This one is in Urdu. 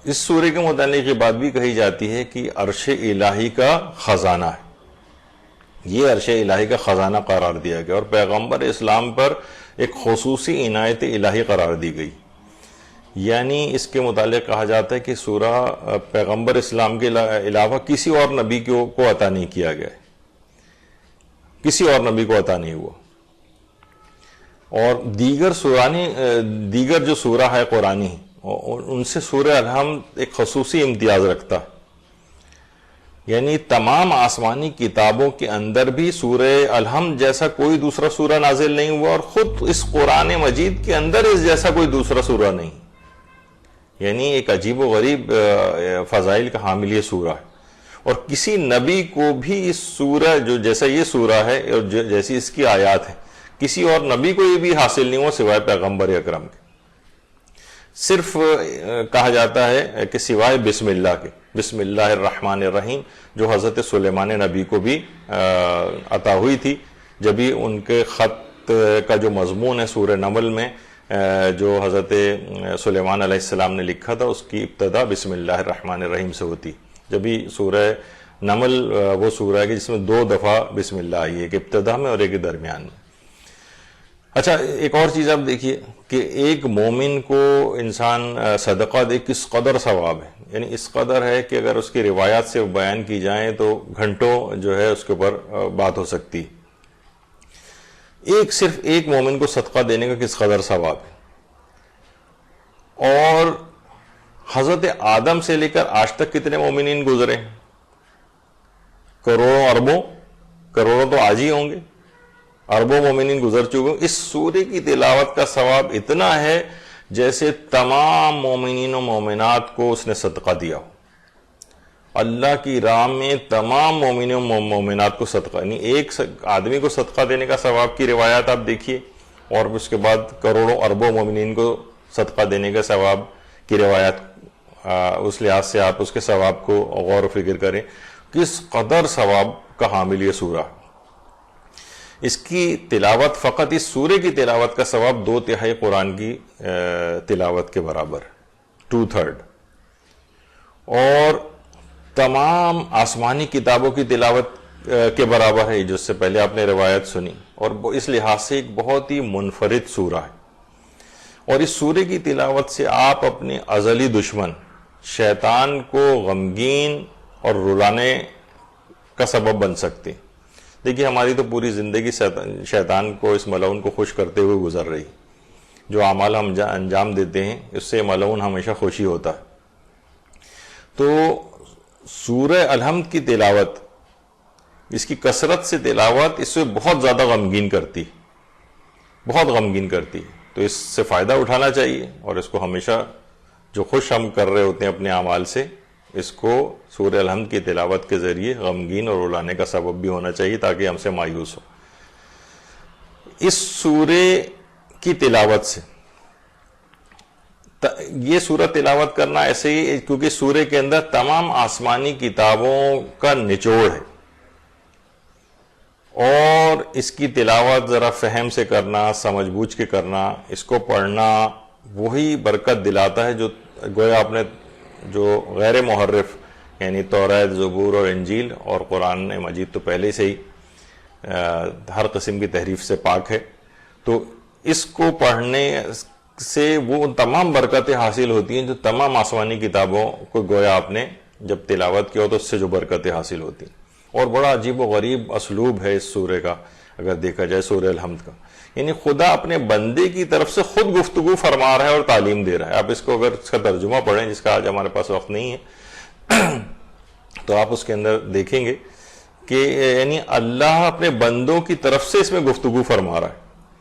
اس سورے کے متعلق یہ بات بھی کہی جاتی ہے کہ عرش الہی کا خزانہ ہے، یہ عرش الہی کا خزانہ قرار دیا گیا، اور پیغمبر اسلام پر ایک خصوصی عنایت الہی قرار دی گئی۔ یعنی اس کے متعلق کہا جاتا ہے کہ سورہ پیغمبر اسلام کے علاوہ کسی اور نبی کو عطا نہیں کیا گیا ہے، کسی اور نبی کو عطا نہیں ہوا۔ اور دیگر جو سورہ ہے قرآنی، ان سے سورہ الحمد ایک خصوصی امتیاز رکھتا ہے۔ یعنی تمام آسمانی کتابوں کے اندر بھی سورہ الحمد جیسا کوئی دوسرا سورہ نازل نہیں ہوا، اور خود اس قرآن مجید کے اندر اس جیسا کوئی دوسرا سورہ نہیں۔ یعنی ایک عجیب و غریب فضائل کا حامل یہ سورہ ہے، اور کسی نبی کو بھی اس سورہ جو جیسا یہ سورہ ہے اور جیسی اس کی آیات ہیں، کسی اور نبی کو یہ بھی حاصل نہیں ہوا سوائے پیغمبر اکرم کے۔ صرف کہا جاتا ہے کہ سوائے بسم اللہ کے، بسم اللہ الرحمن الرحیم، جو حضرت سلیمان نبی کو بھی عطا ہوئی تھی، جبھی ان کے خط کا جو مضمون ہے سورہ نمل میں جو حضرت سلیمان علیہ السلام نے لکھا تھا، اس کی ابتدا بسم اللہ الرحمن الرحیم سے ہوتی، جبھی سورہ نمل وہ سورہ ہے کہ جس میں 2 دفعہ بسم اللہ آئی ہے، ایک ابتدا میں اور ایک درمیان میں۔ اچھا، ایک اور چیز آپ دیکھیے کہ ایک مومن کو انسان صدقہ دے کس قدر ثواب ہے، یعنی اس قدر ہے کہ اگر اس کی روایات سے بیان کی جائیں تو گھنٹوں جو ہے اس کے اوپر بات ہو سکتی۔ صرف ایک مومن کو صدقہ دینے کا کس قدر ثواب ہے، اور حضرت آدم سے لے کر آج تک کتنے مومنین گزرے ہیں؟ کروڑوں اربوں، کروڑوں تو آج ہی ہوں گے، اربوں مومنین گزر چکے۔ اس سورے کی تلاوت کا ثواب اتنا ہے جیسے تمام مومنین و مومنات کو اس نے صدقہ دیا ہو۔ اللہ کی راہ میں تمام مومنین و مومنات کو صدقہ، یعنی ایک آدمی کو صدقہ دینے کا ثواب کی روایات آپ دیکھیے، اور اس کے بعد کروڑوں اربوں مومنین کو صدقہ دینے کا ثواب کی روایات، اس لحاظ سے آپ اس کے ثواب کو غور و فکر کریں، کس قدر ثواب کا حامل یہ سورہ۔ اس کی تلاوت، فقط اس سورے کی تلاوت کا ثواب 2/3 قرآن کی تلاوت کے برابر، 2/3، اور تمام آسمانی کتابوں کی تلاوت کے برابر ہے، جو اس سے پہلے آپ نے روایت سنی، اور اس لحاظ سے ایک بہت ہی منفرد سورہ ہے۔ اور اس سورے کی تلاوت سے آپ اپنے ازلی دشمن شیطان کو غمگین اور رلانے کا سبب بن سکتے۔ دیکھیے، ہماری تو پوری زندگی شیطان کو، اس ملعون کو خوش کرتے ہوئے گزر رہی، جو اعمال ہم انجام دیتے ہیں اس سے ملعون ہمیشہ خوشی ہوتا ہے۔ تو سورہ الحمد کی تلاوت، اس کی کثرت سے تلاوت اس سے بہت زیادہ غمگین کرتی، بہت غمگین کرتی، تو اس سے فائدہ اٹھانا چاہیے، اور اس کو ہمیشہ جو خوش ہم کر رہے ہوتے ہیں اپنے اعمال سے، اس کو سورہ الحمد کی تلاوت کے ذریعے غمگین اور رلانے کا سبب بھی ہونا چاہیے، تاکہ ہم سے مایوس ہو۔ اس سورے کی تلاوت سے، یہ سورہ تلاوت کرنا ایسے ہی، کیونکہ سورے کے اندر تمام آسمانی کتابوں کا نچوڑ ہے، اور اس کی تلاوت ذرا فہم سے کرنا، سمجھ بوجھ کے کرنا، اس کو پڑھنا وہی برکت دلاتا ہے جو گویا آپ نے، جو غیر محرف یعنی توریت، زبور اور انجیل اور قرآن مجید تو پہلے سے ہی ہر قسم کی تحریف سے پاک ہے، تو اس کو پڑھنے سے وہ تمام برکتیں حاصل ہوتی ہیں جو تمام آسمانی کتابوں کو گویا آپ نے جب تلاوت کیا ہو تو اس سے جو برکتیں حاصل ہوتی ہیں۔ اور بڑا عجیب و غریب اسلوب ہے اس سورے کا، اگر دیکھا جائے سورہ الحمد کا، یعنی خدا اپنے بندے کی طرف سے خود گفتگو فرما رہا ہے اور تعلیم دے رہا ہے۔ آپ اس کو اگر اس کا ترجمہ پڑھیں، جس کا آج ہمارے پاس وقت نہیں ہے، تو آپ اس کے اندر دیکھیں گے کہ یعنی اللہ اپنے بندوں کی طرف سے اس میں گفتگو فرما رہا ہے۔